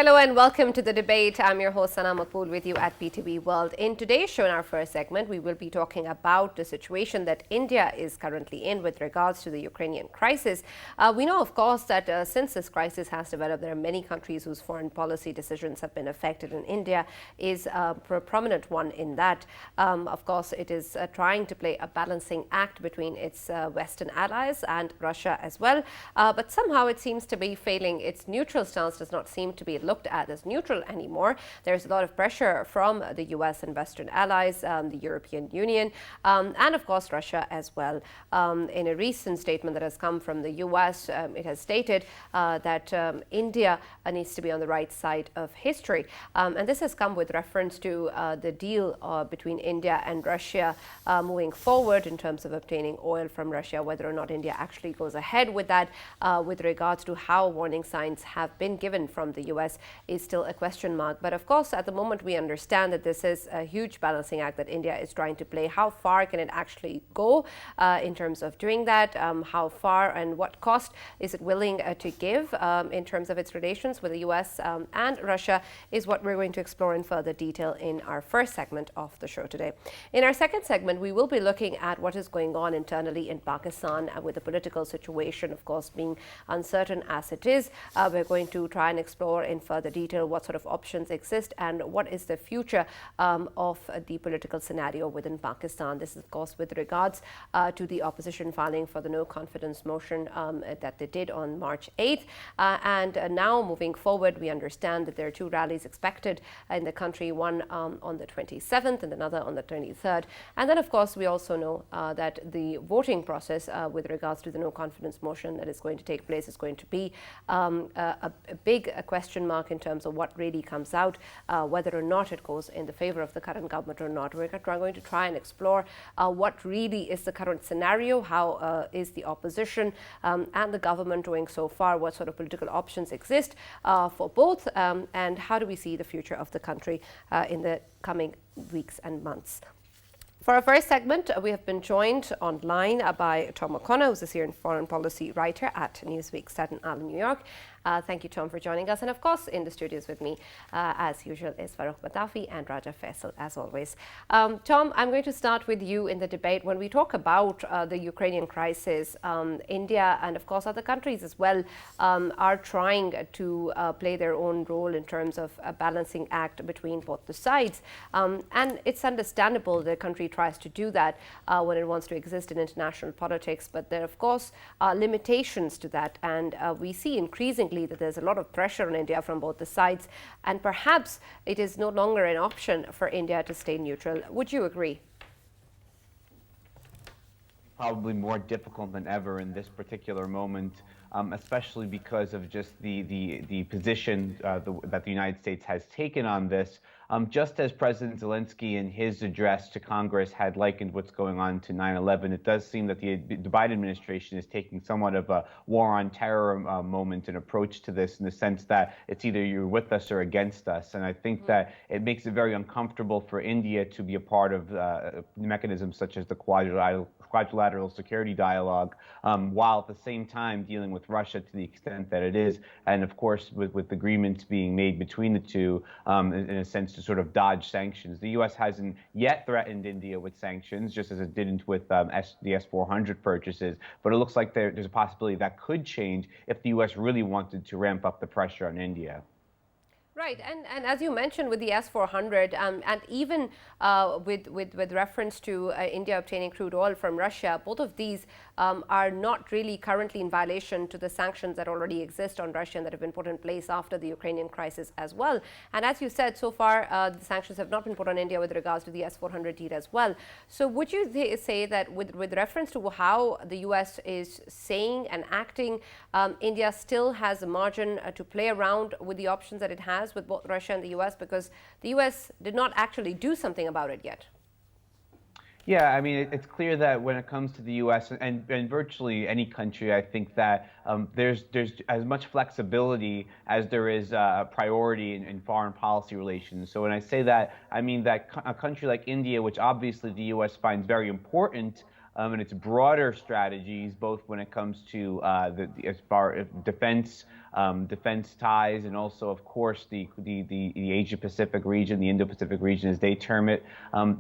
Hello and welcome to the debate. I'm your host Sana Maqbool with you at PTV World. In today's show, in our first segment, we will be talking about the situation that India is currently in with regards to the Ukrainian crisis. We know, of course, that since this crisis has developed, there are many countries whose foreign policy decisions have been affected, and India is a prominent one in that. Of course, it is trying to play a balancing act between its Western allies and Russia as well. But somehow it seems to be failing. Its neutral stance does not seem to be looked at as neutral anymore. There's a lot of pressure from the US and Western allies, the European Union, and of course Russia as well. In a recent statement that has come from the US, it has stated that India needs to be on the right side of history. And this has come with reference to the deal between India and Russia moving forward in terms of obtaining oil from Russia. Whether or not India actually goes ahead with that, with regards to how warning signs have been given from the US, is still a question mark. But of course, at the moment, we understand that this is a huge balancing act that India is trying to play. How far can it actually go in terms of doing that? How far and what cost is it willing to give in terms of its relations with the US and Russia is what we're going to explore in further detail in our first segment of the show today. In our second segment, we will be looking at what is going on internally in Pakistan with the political situation, of course, being uncertain as it is. We're going to try and explore in further detail what sort of options exist and what is the future of the political scenario within Pakistan. This is, of course, with regards to the opposition filing for the no confidence motion that they did on March 8th. And now moving forward, we understand that there are two rallies expected in the country, one on the 27th and another on the 23rd. And then, of course, we also know that the voting process with regards to the no confidence motion that is going to take place is going to be a big question mark in terms of what really comes out, whether or not it goes in the favor of the current government or not. We're going to try and explore what really is the current scenario, how is the opposition and the government doing so far, what sort of political options exist for both, and how do we see the future of the country in the coming weeks and months. For our first segment, we have been joined online by Tom O'Connor, who's a senior foreign policy writer at Newsweek Staten Island, New York. Thank you, Tom, for joining us. And of course, in the studios with me, as usual, is Farrukh Pitafi and Raja Faisal, as always. Tom, I'm going to start with you in the debate. When we talk about the Ukrainian crisis, India and, of course, other countries as well are trying to play their own role in terms of a balancing act between both the sides. And it's understandable the country tries to do that when it wants to exist in international politics. But there, of course, are limitations to that. And we see increasingly that there's a lot of pressure on India from both the sides, and perhaps it is no longer an option for India to stay neutral. Would you agree? Probably more difficult than ever in this particular moment, especially because of just the position that the United States has taken on this. Just as President Zelensky in his address to Congress had likened what's going on to 9/11, it does seem that the Biden administration is taking somewhat of a war on terror moment and approach to this, in the sense that it's either you're with us or against us. And I think that it makes it very uncomfortable for India to be a part of mechanisms such as the quadrilateral security dialogue, while at the same time dealing with Russia to the extent that it is, and of course with agreements being made between the two, in a sense to sort of dodge sanctions. The U.S. hasn't yet threatened India with sanctions, just as it didn't with the S-400 purchases, but it looks like there's a possibility that could change if the U.S. really wanted to ramp up the pressure on India. Right, and as you mentioned with the S-400, and even with reference to India obtaining crude oil from Russia, both of these are not really currently in violation to the sanctions that already exist on Russia and that have been put in place after the Ukrainian crisis as well. And as you said, so far the sanctions have not been put on India with regards to the S-400 deal as well. So would you say that with reference to how the U.S. is saying and acting, India still has a margin to play around with the options that it has with both Russia and the U.S., because the U.S. did not actually do something about it yet? Yeah, I mean, it's clear that when it comes to the U.S. and virtually any country, I think that there's as much flexibility as there is priority in foreign policy relations. So when I say that, I mean that a country like India, which obviously the U.S. finds very important, and its broader strategies, both when it comes to as far as defense ties, and also, of course, the Asia Pacific region, the Indo Pacific region, as they term it.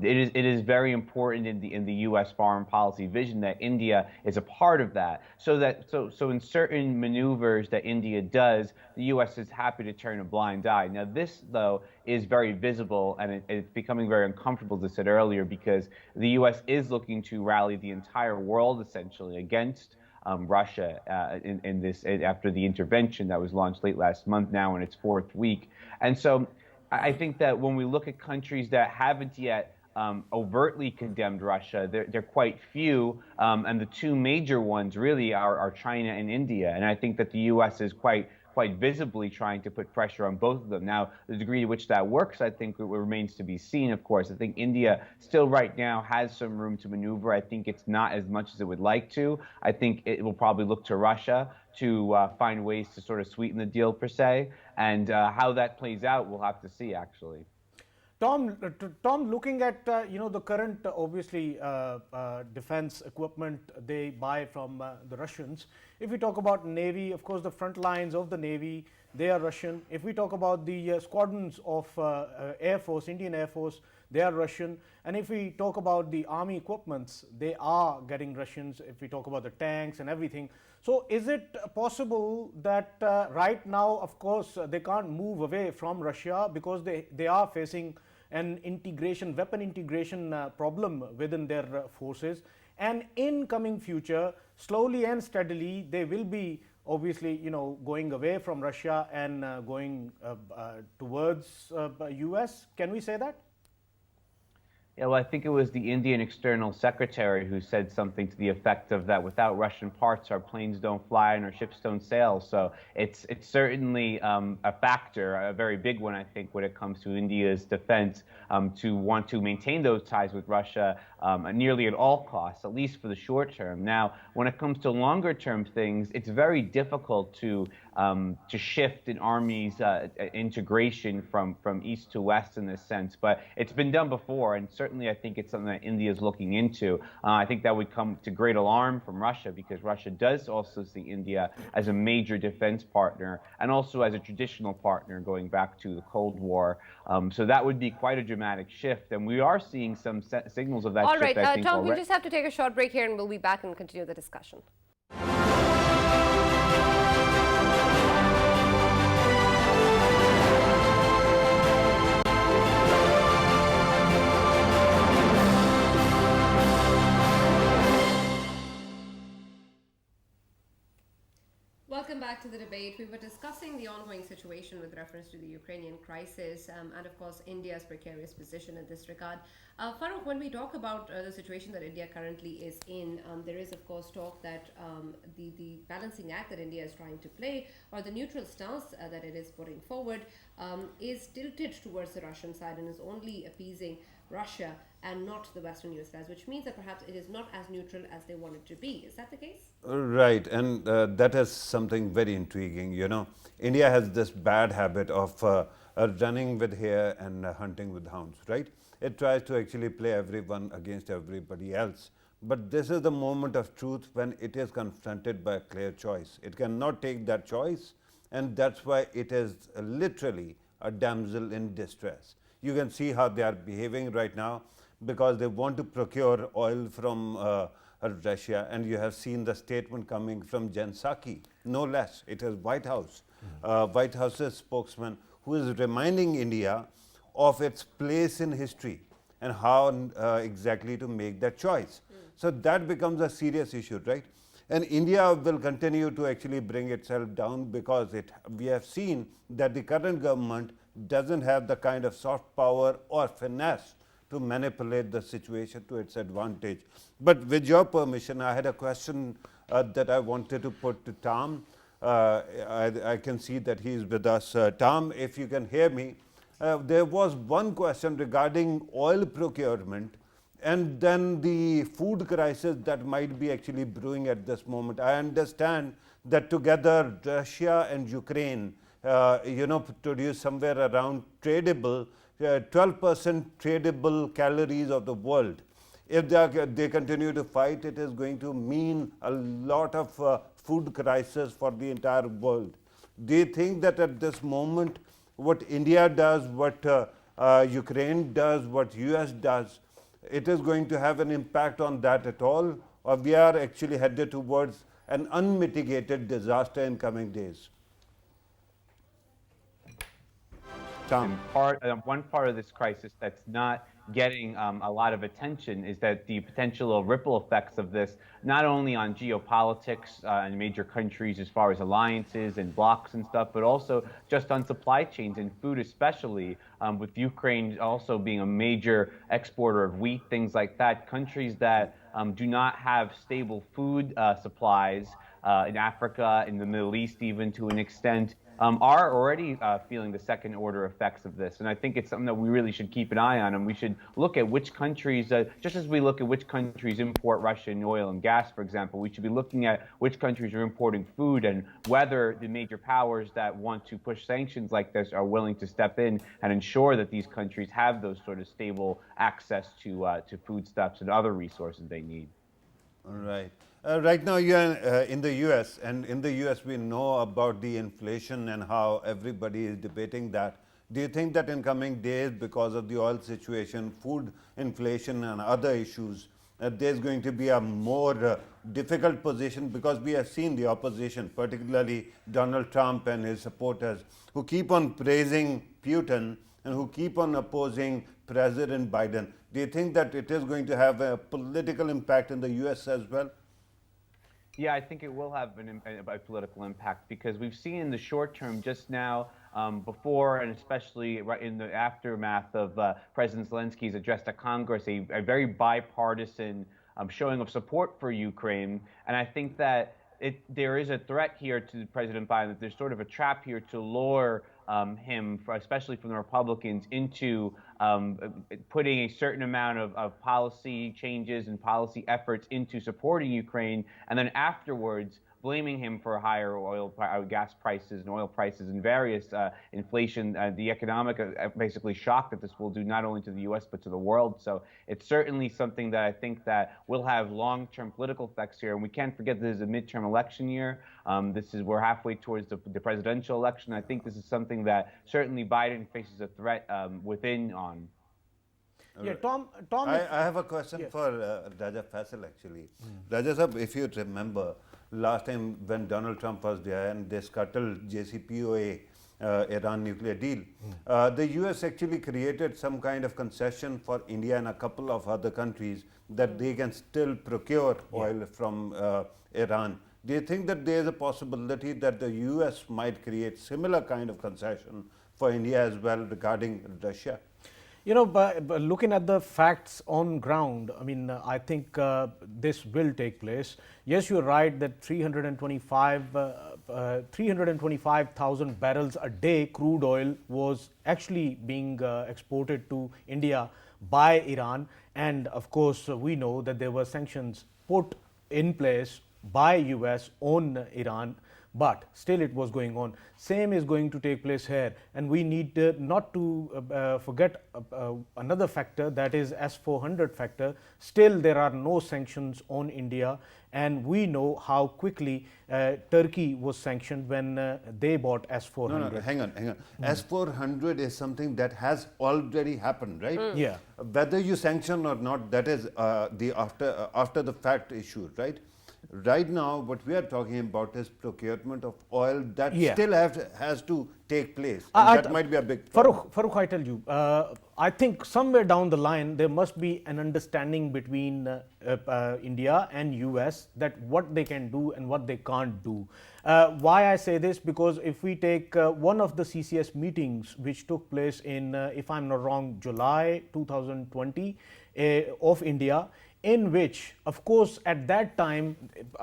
It is very important in the U.S. foreign policy vision that India is a part of that. So in certain maneuvers that India does, the U.S. is happy to turn a blind eye. Now, this, though, is very visible, and it's becoming very uncomfortable, as I said earlier, because the U.S. is looking to rally the entire world essentially against Russia in this after the intervention that was launched late last month, now in its fourth week. And so I think that when we look at countries that haven't yet overtly condemned Russia, they're quite few, and the two major ones really are China and India. And I think that the U.S. is quite visibly trying to put pressure on both of them. Now, the degree to which that works, I think, remains to be seen, of course. I think India still right now has some room to maneuver. I think it's not as much as it would like to. I think it will probably look to Russia to find ways to sort of sweeten the deal, per se. And how that plays out, we'll have to see, actually. Tom, looking at the current obviously defense equipment they buy from the Russians. If we talk about Navy, of course, the front lines of the Navy, they are Russian. If we talk about the squadrons of Air Force, Indian Air Force, they are Russian. And if we talk about the army equipments, they are getting Russians. If we talk about the tanks and everything. So is it possible that right now, of course, they can't move away from Russia because they are facing an weapon integration problem within their forces, and in coming future, slowly and steadily, they will be obviously going away from Russia and going towards US. Can we say that? Yeah, well, I think it was the Indian External Secretary who said something to the effect of that without Russian parts, our planes don't fly and our ships don't sail. So it's certainly a factor, a very big one, I think, when it comes to India's defense, to want to maintain those ties with Russia nearly at all costs, at least for the short term. Now, when it comes to longer term things, it's very difficult to shift an army's integration from east to west in this sense, but it's been done before, and certainly I think it's something that India is looking into. I think that would come to great alarm from Russia, because Russia does also see India as a major defense partner and also as a traditional partner going back to the Cold War. So that would be quite a dramatic shift, and we are seeing some signals of that All shift, right, I think, Tom, already. we just have to take a short break here, and we'll be back and continue the discussion. Welcome back to the debate. We were discussing the ongoing situation with reference to the Ukrainian crisis and, of course, India's precarious position in this regard. Farrukh, when we talk about the situation that India currently is in, there is, of course, talk that the balancing act that India is trying to play, or the neutral stance that it is putting forward, is tilted towards the Russian side and is only appeasing Russia and not the Western US guys, which means that perhaps it is not as neutral as they want it to be. Is that the case? Right, and that is something very intriguing. India has this bad habit of running with hare and hunting with hounds, right? It tries to actually play everyone against everybody else. But this is the moment of truth when it is confronted by a clear choice. It cannot take that choice, and that's why it is literally a damsel in distress. You can see how they are behaving right now, because they want to procure oil from Russia, and you have seen the statement coming from Jen Psaki, no less. It is White House, White House's spokesman, who is reminding India of its place in history and how exactly to make that choice. So that becomes a serious issue, right? And India will continue to actually bring itself down, because we have seen that the current government doesn't have the kind of soft power or finesse to manipulate the situation to its advantage. But with your permission, I had a question that I wanted to put to Tom. I can see that he is with us. Tom, if you can hear me, there was one question regarding oil procurement and then the food crisis that might be actually brewing at this moment. I understand that together Russia and Ukraine produce somewhere around tradable 12% tradable calories of the world. If they continue to fight, it is going to mean a lot of food crisis for the entire world. Do you think that at this moment, what India does, what Ukraine does, what US does, it is going to have an impact on that at all? Or we are actually headed towards an unmitigated disaster in coming days? Tom. One part of this crisis that's not getting a lot of attention is that the potential ripple effects of this, not only on geopolitics in major countries as far as alliances and blocs and stuff, but also just on supply chains and food, especially with Ukraine also being a major exporter of wheat, things like that. Countries that do not have stable food supplies in Africa, in the Middle East, even to an extent, are already feeling the second order effects of this. And I think it's something that we really should keep an eye on, and we should look at which countries, just as we look at which countries import Russian oil and gas, for example, we should be looking at which countries are importing food and whether the major powers that want to push sanctions like this are willing to step in and ensure that these countries have those sort of stable access to foodstuffs and other resources they need. All right. Right now, you are in the US, and in the US, we know about the inflation and how everybody is debating that. Do you think that in coming days, because of the oil situation, food inflation, and other issues, there's going to be a more difficult position? Because we have seen the opposition, particularly Donald Trump and his supporters, who keep on praising Putin and who keep on opposing President Biden. Do you think that it is going to have a political impact in the US as well? Yeah, I think it will have a political impact because we've seen in the short term just now, before and especially right in the aftermath of President Zelensky's address to Congress, a very bipartisan showing of support for Ukraine. And I think that there is a threat here to President Biden, that there's sort of a trap here to lure him, especially from the Republicans, into putting a certain amount of policy changes and policy efforts into supporting Ukraine, and then afterwards blaming him for higher gas prices and oil prices and various inflation, the economic basically shock that this will do not only to the U.S. but to the world. So it's certainly something that I think that will have long-term political effects here. And we can't forget this is a midterm election year. We're halfway towards the presidential election. I think this is something that certainly Biden faces a threat within on. Yeah, Tom. I have a question for Raja Faisal actually. Raja Sahab, if you remember, last time when Donald Trump was there and they scuttled JCPOA, Iran nuclear deal, the US actually created some kind of concession for India and a couple of other countries that they can still procure oil from Iran. Do you think that there is a possibility that the US might create similar kind of concession for India as well regarding Russia? You know, but looking at the facts on ground, I mean, I think this will take place. Yes, you're right that 325,000 barrels a day crude oil was actually being exported to India by Iran. And of course, we know that there were sanctions put in place by US on Iran, but still it was going on. Same is going to take place here, and we need not to forget another factor, that is S-400 factor. Still there are no sanctions on India, and we know how quickly Turkey was sanctioned when they bought S-400. No, hang on. S-400 is something that has already happened, right? Yeah. Whether you sanction or not, that is the after the fact issue, right? Right now, what we are talking about is procurement of oil that still has to take place. And that might be a big problem. Farrukh, I tell you, I think somewhere down the line there must be an understanding between India and US that what they can do and what they can't do. Why I say this? Because if we take one of the CCS meetings which took place in, if I'm not wrong, July 2020 of India, in which, of course, at that time,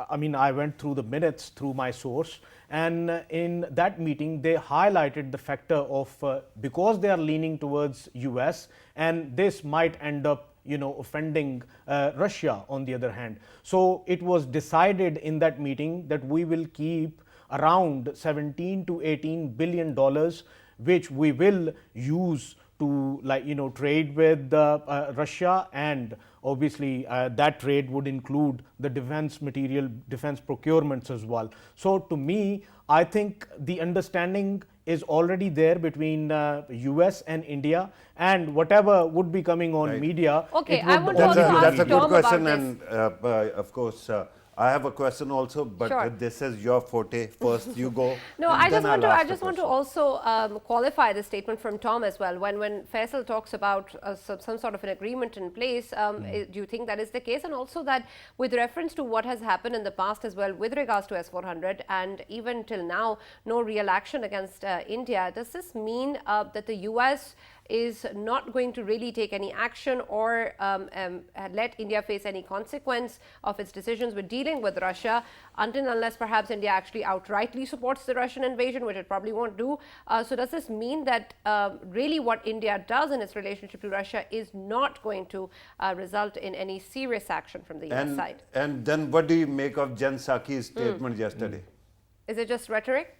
I mean, I went through the minutes through my source, and in that meeting, they highlighted the factor of because they are leaning towards US, and this might end up, you know, offending Russia on the other hand. So it was decided in that meeting that we will keep around $17 to $18 billion, which we will use to trade with Russia, and obviously that trade would include the defense material, defense procurements as well. So to me, I think the understanding is already there between US and India, and whatever would be coming on media. Okay, it I would want to also only ask That's a good Tom about question, this. and of course, I have a question also, but Sure. this is your forte. First, you go. No, and I then just want I'll to. ask I the just want to question. also qualify the statement from Tom as well. When Faisal talks about some sort of an agreement in place, do you think that is the case? And also that, with reference to what has happened in the past as well, with regards to S-400, and even till now, no real action against India. Does this mean that the US is not going to really take any action or let India face any consequence of its decisions with dealing with Russia until unless perhaps India actually outrightly supports the Russian invasion, which it probably won't do? So does this mean that really what India does in its relationship to Russia is not going to result in any serious action from the US side? And then what do you make of Jen Psaki's statement yesterday? Is it just rhetoric?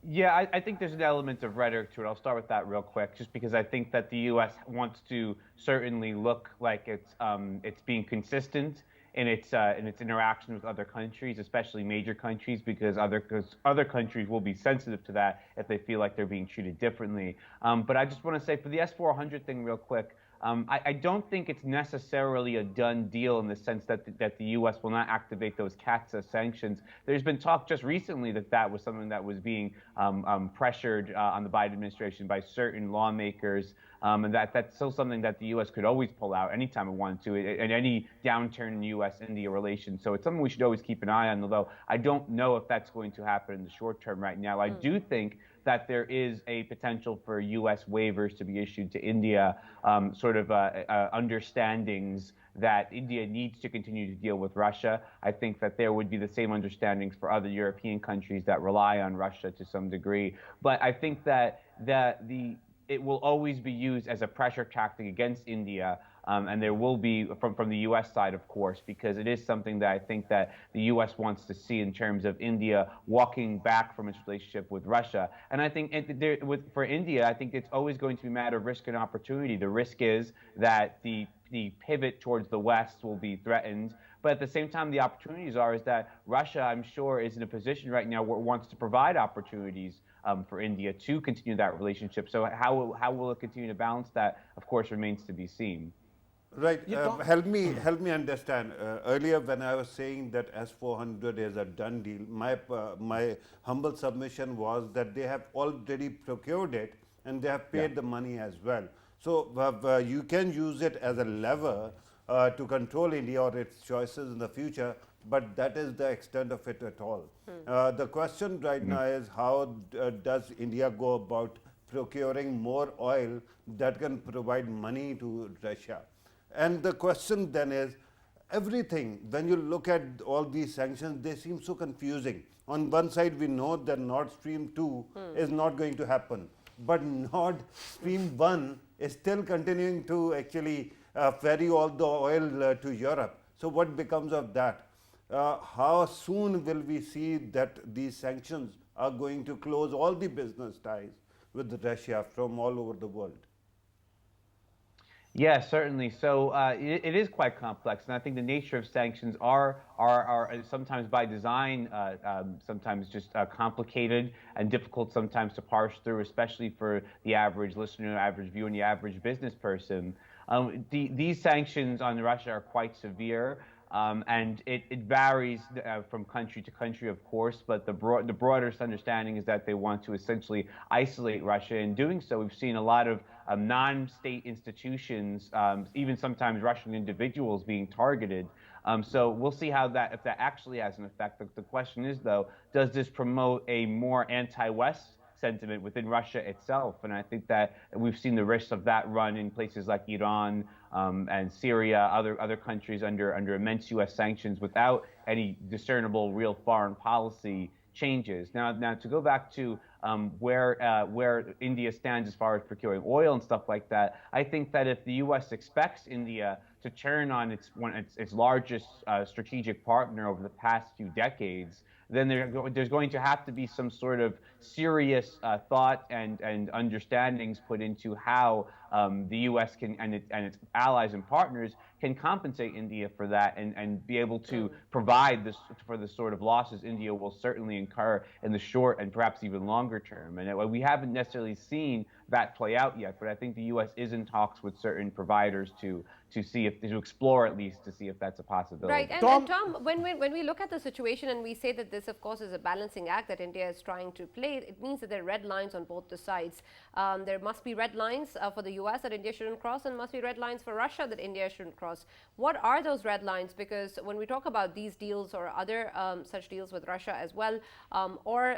Yeah, I think there's an element of rhetoric to it. I'll start with that real quick, just because I think that the U.S. wants to certainly look like it's being consistent in its interaction with other countries, especially major countries, because other countries will be sensitive to that if they feel like they're being treated differently. But I just want to say, for the S-400 thing real quick, I don't think it's necessarily a done deal in the sense that the U.S. will not activate those CAATSA sanctions. There's been talk just recently that was something that was being pressured on the Biden administration by certain lawmakers, and that's still something that the U.S. could always pull out anytime it wanted to in any downturn in U.S.-India relations. So it's something we should always keep an eye on, although I don't know if that's going to happen in the short term right now. I do think that there is a potential for U.S. waivers to be issued to India, understandings that India needs to continue to deal with Russia. I think that there would be the same understandings for other European countries that rely on Russia to some degree. But I think that it will always be used as a pressure tactic against India. And there will be from the U.S. side, of course, because it is something that I think that the U.S. wants to see in terms of India walking back from its relationship with Russia. And I think for India, I think it's always going to be a matter of risk and opportunity. The risk is that the pivot towards the West will be threatened. But at the same time, the opportunities is that Russia, I'm sure, is in a position right now where it wants to provide opportunities for India to continue that relationship. So how will it continue to balance that, of course, remains to be seen. Right. Help me understand. Earlier, when I was saying that S-400 is a done deal, my humble submission was that they have already procured it and they have paid the money as well. So you can use it as a lever to control India or its choices in the future, but that is the extent of it at all. The question right now is, how does India go about procuring more oil that can provide money to Russia? And the question then is, everything, when you look at all these sanctions, they seem so confusing. On one side, we know that Nord Stream 2 is not going to happen, but Nord Stream 1 is still continuing to actually ferry all the oil to Europe. So what becomes of that? How soon will we see that these sanctions are going to close all the business ties with Russia from all over the world? Yeah, certainly. So it is quite complex, and I think the nature of sanctions are sometimes by design, sometimes just complicated and difficult sometimes to parse through, especially for the average listener, average viewer, and the average business person. These sanctions on Russia are quite severe. And it varies from country to country, of course, but the broadest understanding is that they want to essentially isolate Russia. In doing so, we've seen a lot of non-state institutions, even sometimes Russian individuals, being targeted. So we'll see if that actually has an effect. The question is, though, does this promote a more anti-West sentiment within Russia itself? And I think that we've seen the risks of that run in places like Iran and Syria, other countries under immense U.S. sanctions without any discernible real foreign policy changes. Now to go back to where India stands as far as procuring oil and stuff like that, I think that if the U.S. expects India to turn on its largest strategic partner over the past few decades, then there's going to have to be some sort of serious thought and understandings put into how the U.S. can and its allies and partners can compensate India for that and be able to provide this for the sort of losses India will certainly incur in the short and perhaps even longer term. And we haven't necessarily seen that play out yet, but I think the U.S. is in talks with certain providers to see if to explore at least to see if that's a possibility. Right, and Tom, when we look at the situation and we say that this, of course, is a balancing act that India is trying to play, it means that there are red lines on both the sides. There must be red lines for the U.S. that India shouldn't cross, and must be red lines for Russia that India shouldn't cross. What are those red lines? Because when we talk about these deals or other such deals with Russia as well, or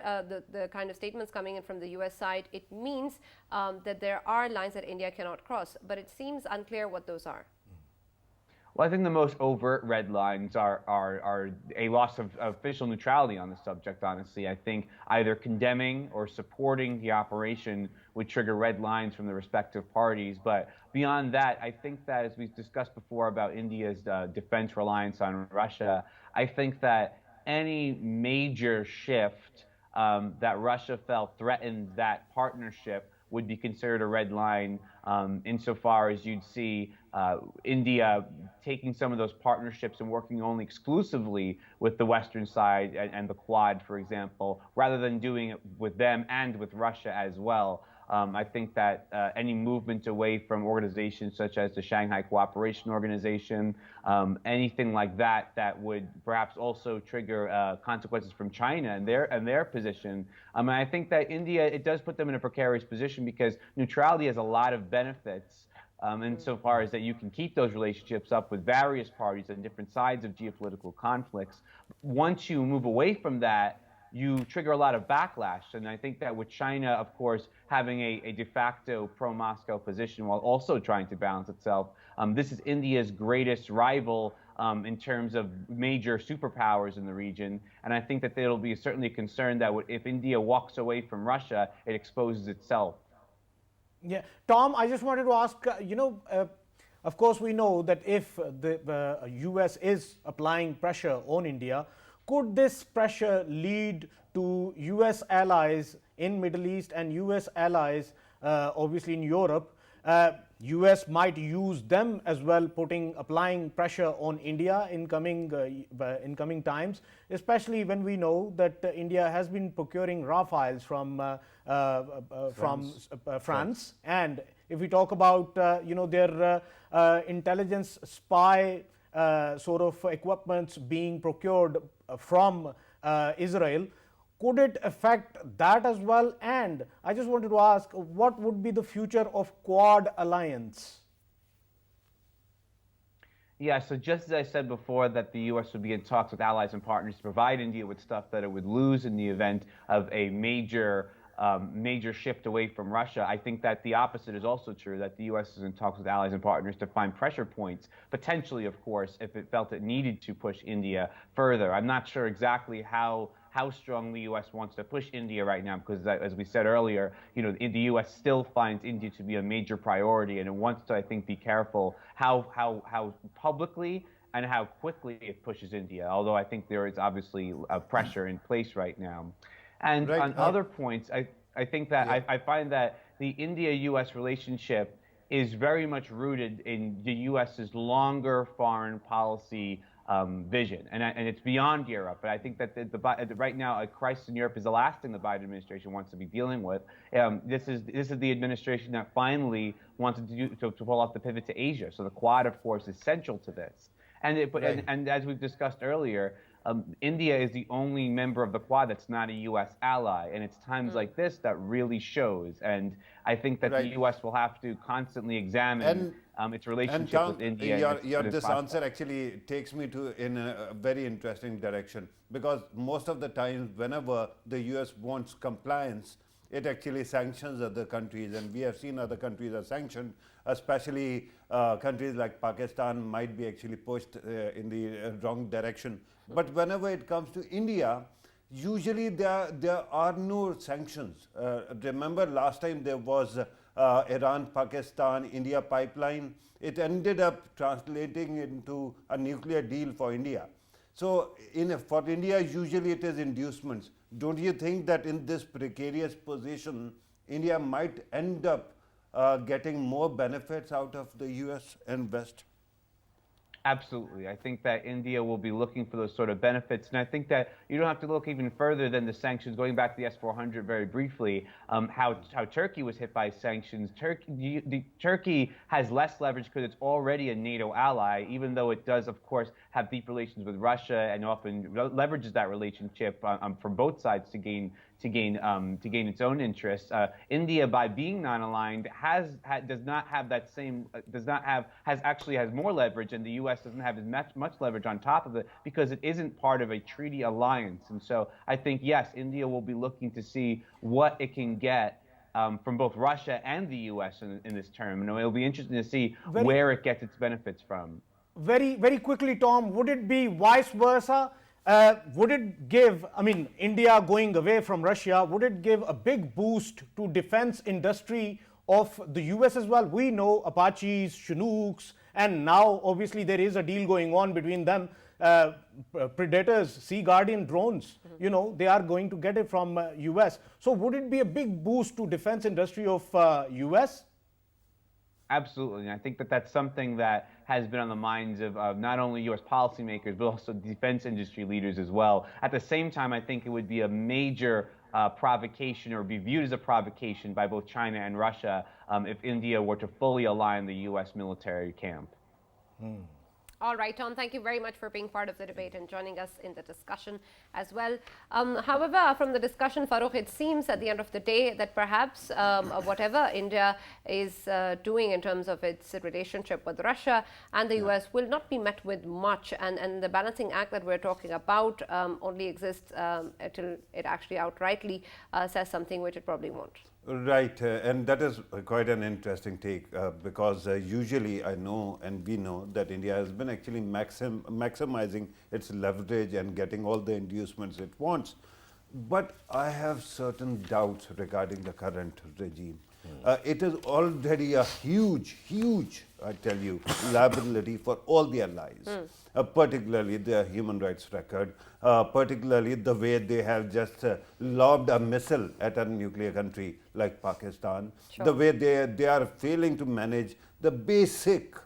the kind of statements coming in from the U.S. side, it means that there are lines that India cannot cross. But it seems unclear what those are. Well, I think the most overt red lines are a loss of official neutrality on the subject, honestly. I think either condemning or supporting the operation would trigger red lines from the respective parties. But beyond that, I think that, as we've discussed before about India's defense reliance on Russia, I think that any major shift that Russia felt threatened that partnership would be considered a red line, insofar as you'd see India taking some of those partnerships and working only exclusively with the Western side and the Quad, for example, rather than doing it with them and with Russia as well. I think that any movement away from organizations such as the Shanghai Cooperation Organization, anything like that, that would perhaps also trigger consequences from China and their position. And I think that India, it does put them in a precarious position because neutrality has a lot of benefits. Insofar as that you can keep those relationships up with various parties on different sides of geopolitical conflicts. Once you move away from that, you trigger a lot of backlash. And I think that with China, of course, having a de facto pro-Moscow position while also trying to balance itself, this is India's greatest rival in terms of major superpowers in the region. And I think that it'll be certainly a concern that if India walks away from Russia, it exposes itself. Yeah, Tom, I just wanted to ask, of course, we know that if the US is applying pressure on India, could this pressure lead to US allies in Middle East and US allies, obviously in Europe? US might use them as well, applying pressure on India in coming times, especially when we know that India has been procuring Rafales from France. And if we talk about their intelligence spy sort of equipments being procured from Israel, could it affect that as well? And I just wanted to ask, what would be the future of Quad alliance? Yeah, so just as I said before that the U.S. would be in talks with allies and partners to provide India with stuff that it would lose in the event of a major shift away from Russia, I think that the opposite is also true, that the U.S. is in talks with allies and partners to find pressure points, potentially, of course, if it felt it needed to push India further. I'm not sure exactly how strong the U.S. wants to push India right now, because as we said earlier, the U.S. still finds India to be a major priority, and it wants to, I think, be careful how publicly and how quickly it pushes India, although I think there is obviously a pressure in place right now. And right. On other points, I think that I find that the India-U.S. relationship is very much rooted in the U.S.'s longer foreign policy vision, and it's beyond Europe. But I think that right now a crisis in Europe is the last thing the Biden administration wants to be dealing with. This is the administration that finally wanted to pull off the pivot to Asia. So the Quad, of course, is central to this. And as we've discussed earlier, India is the only member of the Quad that's not a U.S. ally, and it's times like this that really shows. And I think that the U.S. will have to constantly examine its relationship with India. This answer actually takes me in a very interesting direction, because most of the time, whenever the U.S. wants compliance, it actually sanctions other countries, and we have seen other countries are sanctioned, especially countries like Pakistan might be actually pushed in the wrong direction. But whenever it comes to India, usually there are no sanctions. Remember last time there was Iran-Pakistan-India pipeline. It ended up translating into a nuclear deal for India. So for India, usually it is inducements. Don't you think that in this precarious position, India might end up getting more benefits out of the US and West? Absolutely. I think that India will be looking for those sort of benefits. And I think that you don't have to look even further than the sanctions. Going back to the S-400 very briefly, how Turkey was hit by sanctions. Turkey has less leverage because it's already a NATO ally, even though it does, of course, have deep relations with Russia and often leverages that relationship from both sides to gain its own interests. India, by being non-aligned, actually has more leverage, and the U.S. doesn't have as much leverage on top of it because it isn't part of a treaty alliance. And so I think, yes, India will be looking to see what it can get from both Russia and the U.S. in this term. And it'll be interesting to see where it gets its benefits from. Very, very quickly, Tom, would it be vice versa? Would it give, I mean, India going away from Russia, would it give a big boost to defense industry of the US as well? We know Apaches, Chinooks, and now obviously there is a deal going on between them. Predators, Sea Guardian drones, you know, they are going to get it from US. So would it be a big boost to defense industry of US? Absolutely. And I think that that's something that has been on the minds of not only U.S. policymakers, but also defense industry leaders as well. At the same time, I think it would be a major provocation, or be viewed as a provocation by both China and Russia if India were to fully align the U.S. military camp. All right, Tom, thank you very much for being part of the debate and joining us in the discussion as well. However, from the discussion, Farrukh, it seems at the end of the day that perhaps whatever India is doing in terms of its relationship with Russia and the US will not be met with much. And the balancing act that we're talking about only exists until it actually outrightly says something which it probably won't. Right, and that is quite an interesting take because usually I know and we know that India has been actually maximizing its leverage and getting all the inducements it wants. But I have certain doubts regarding the current regime. It is already a huge, I tell you, liability for all the allies, particularly their human rights record, particularly the way they have just lobbed a missile at a nuclear country like Pakistan, the way they are failing to manage the basic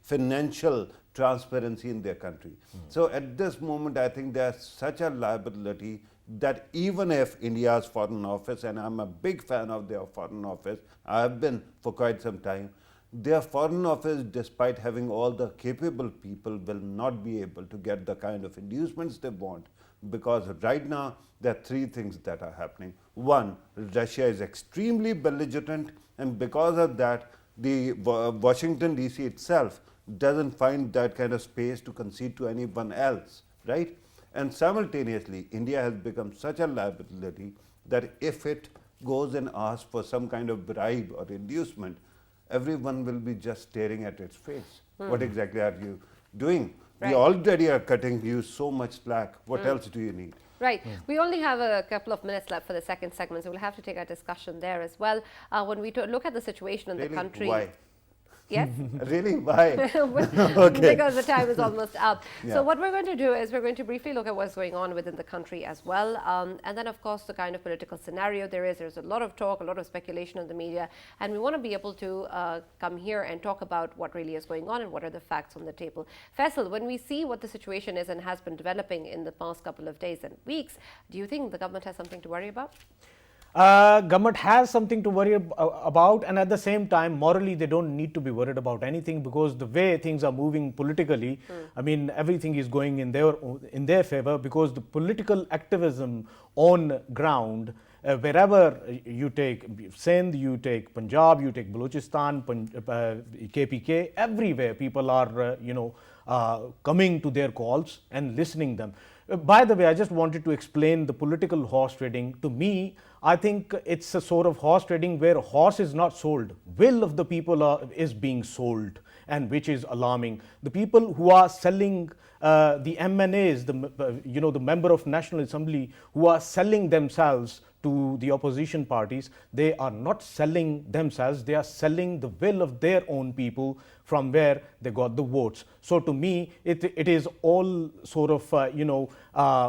financial transparency in their country. So at this moment, I think there's such a liability that even if India's foreign office, and I'm a big fan of their foreign office, I have been for quite some time, their foreign office, despite having all the capable people, will not be able to get the kind of inducements they want, because right now there are three things that are happening. One, Russia is extremely belligerent, and because of that, the Washington DC itself doesn't find that kind of space to concede to anyone else, right? And simultaneously, India has become such a liability that if it goes and asks for some kind of bribe or inducement, everyone will be just staring at its face. What exactly are you doing? Right. We already are cutting you so much slack. What else do you need? Right. We only have a couple of minutes left for the second segment, so we'll have to take our discussion there as well. When we look at the situation in the country. Why? Yes? Really? Why? Okay. Because the time is almost up. Yeah. So what we're going to do is we're going to briefly look at what's going on within the country as well. And then, of course, the kind of political scenario there's a lot of talk, a lot of speculation in the media. And we want to be able to come here and talk about what really is going on and what are the facts on the table. Faisal, when we see what the situation is and has been developing in the past couple of days and weeks, do you think the government has something to worry about? Government has something to worry about, and at the same time, morally, they don't need to be worried about anything, because the way things are moving politically, I mean, everything is going in their favor, because the political activism on ground, wherever you take Sindh, you take Punjab, you take Balochistan, KPK, everywhere people are, coming to their calls and listening them. By the way, I just wanted to explain the political horse trading. To me, I think it's a sort of horse trading where horse is not sold. Will of the people is being sold, and which is alarming. The people who are selling the MNAs, the member of National Assembly, who are selling themselves to the opposition parties. They are not selling themselves, they are selling the will of their own people from where they got the votes. So to me, it is all sort of,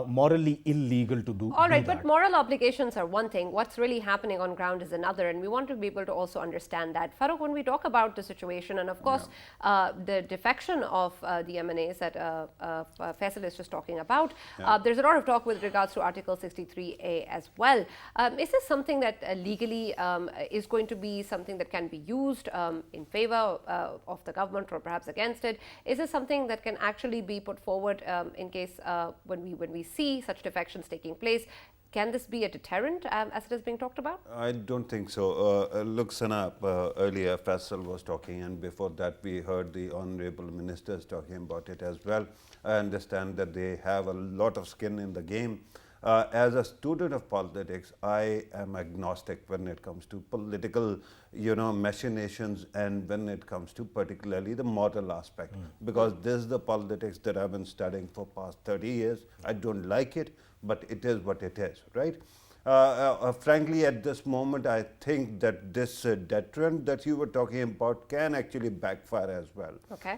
morally illegal to do. All right, that. but moral obligations are one thing. What's really happening on ground is another, and we want to be able to also understand that. Farrukh, when we talk about the situation, and of course, the defection of the MNAs that Faisal is just talking about, there's a lot of talk with regards to Article 63A as well. Is this something that legally is going to be something that can be used in favor of the government or perhaps against it? Is this something that can actually be put forward in case when we see such defections taking place? Can this be a deterrent as it is being talked about? I don't think so. Look, Sana, earlier Faisal was talking, and before that we heard the honorable ministers talking about it as well. I understand that they have a lot of skin in the game. As a student of politics, I am agnostic when it comes to political, machinations, and when it comes to particularly the moral aspect, because this is the politics that I've been studying for past 30 years. I don't like it, but it is what it is, right? Frankly, at this moment, I think that this deterrent that you were talking about can actually backfire as well. Okay.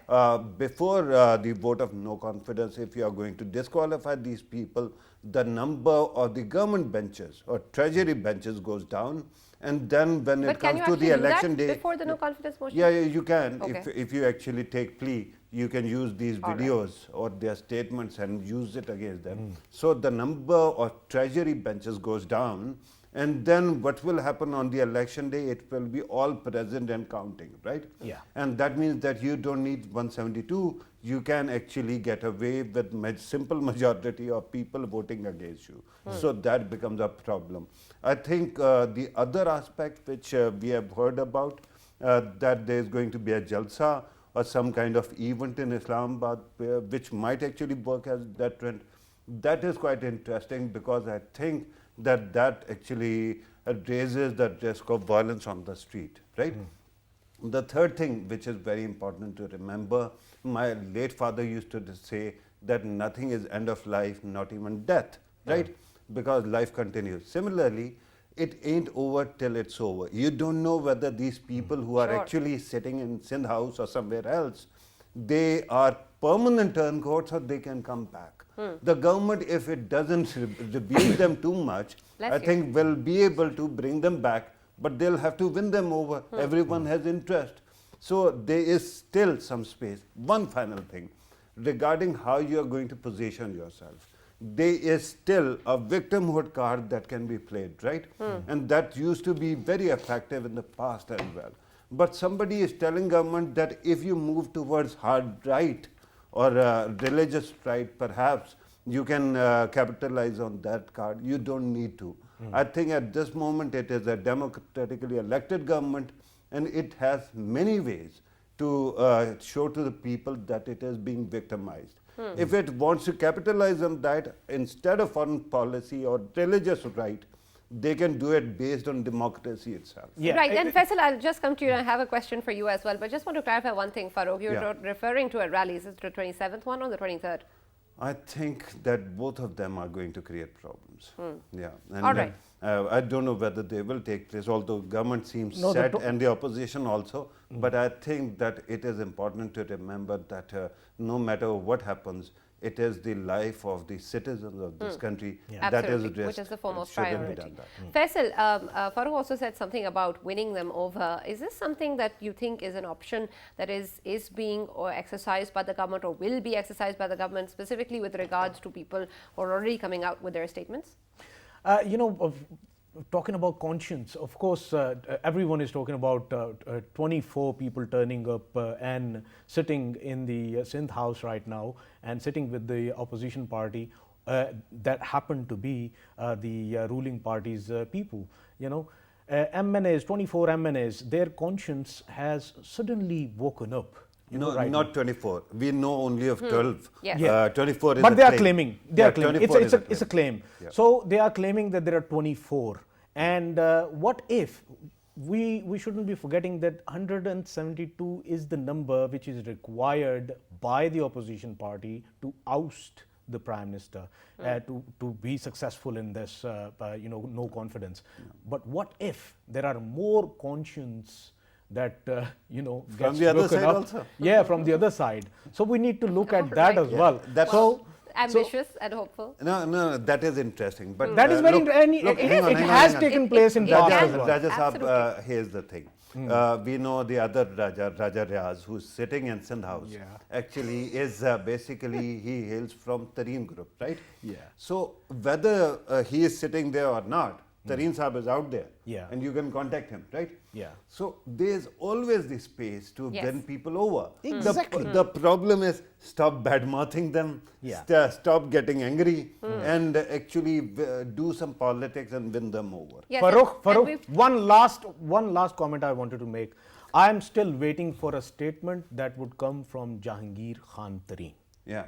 Before the vote of no confidence, if you are going to disqualify these people, the number of the government benches or treasury benches goes down, and then when it comes to the election day, before the no confidence motion? Yeah, you can. Okay. If you actually take plea, you can use these videos or their statements and use it against them. So the number of treasury benches goes down, and then what will happen on the election day? It will be all present and counting, right? Yeah. And that means that you don't need 172. You can actually get away with simple majority of people voting against you. So that becomes a problem. I think the other aspect which we have heard about, that there is going to be a jalsa or some kind of event in Islamabad which might actually work as that trend. That is quite interesting, because I think that actually raises the risk of violence on the street, right? The third thing which is very important to remember, my late father used to say that nothing is end of life, not even death, right? Because life continues. Similarly, it ain't over till it's over. You don't know whether these people who are actually sitting in Sindh House or somewhere else, they are permanent turncoats or they can come back. The government, if it doesn't rebuke them too much, I think will be able to bring them back, but they'll have to win them over. Everyone has interest. So there is still some space. One final thing regarding how you are going to position yourself. There is still a victimhood card that can be played, right? And that used to be very effective in the past as well. But somebody is telling government that if you move towards hard right or religious right, perhaps you can capitalize on that card. You don't need to. I think at this moment it is a democratically elected government, and it has many ways to show to the people that it is being victimized. If it wants to capitalize on that, instead of foreign policy or religious right, they can do it based on democracy itself. Yeah. Right, and Faisal, I'll just come to you and I have a question for you as well, but just want to clarify one thing, Farrukh. You're referring to a rally. Is it the 27th one or the 23rd? I think that both of them are going to create problems. Yeah. And all right. I don't know whether they will take place, although government seems set and the opposition also. But I think that it is important to remember that no matter what happens, it is the life of the citizens of this country that is risked. Which is the foremost Shouldn't priority. be done that. Faisal, Farrukh also said something about winning them over. Is this something that you think is an option that is being exercised by the government or will be exercised by the government, specifically with regards to people who are already coming out with their statements? Talking about conscience, of course, everyone is talking about 24 people turning up and sitting in the Sindh House right now and sitting with the opposition party that happen to be the ruling party's people. MNAs, 24 MNAs, their conscience has suddenly woken up. No, right not 24. We know only of 12. Yes. 24 is but a they are claim. claiming. They are claiming. It's a claim. Yeah. So they are claiming that there are 24. And what if we shouldn't be forgetting that 172 is the number which is required by the opposition party to oust the prime minister, to be successful in this no confidence. But what if there are more conscience that gets the other broken side up? also? Yeah, from the other side. So we need to look at that Right. as well. That's- So Ambitious and hopeful. No, that is interesting. But that is very look, it hang on, it hang on, has hang on. taken place in It past can. as well. Raja Sahab, Absolutely. here's the thing. We know the other Raja Riaz, who's sitting in Sindh House, Yeah. actually is basically, he hails from Tareen group, right? Yeah. So whether he is sitting there or not, Tareen Sahab is out there. Yeah. And you can contact him, right? Yeah. So there's always the space to Yes. win people over. Exactly. The problem is stop bad-mouthing them, Yeah. stop getting angry, and actually do some politics and win them over. Yes, Farrukh, and we've- one last comment I wanted to make. I am still waiting for a statement that would come from Jahangir Khan Tareen. Yeah.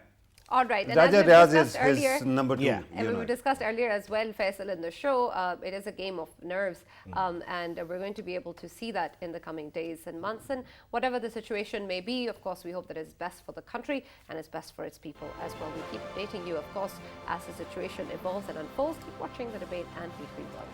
All right. And Raja as we Riaz discussed is earlier, his number 2. Yeah. and we discussed earlier as well, Faisal, in the show, it is a game of nerves, and we're going to be able to see that in the coming days and months. And whatever the situation may be, of course, we hope that it's best for the country and it's best for its people as well. We keep updating you, of course, as the situation evolves and unfolds. Keep watching the debate and PTV World.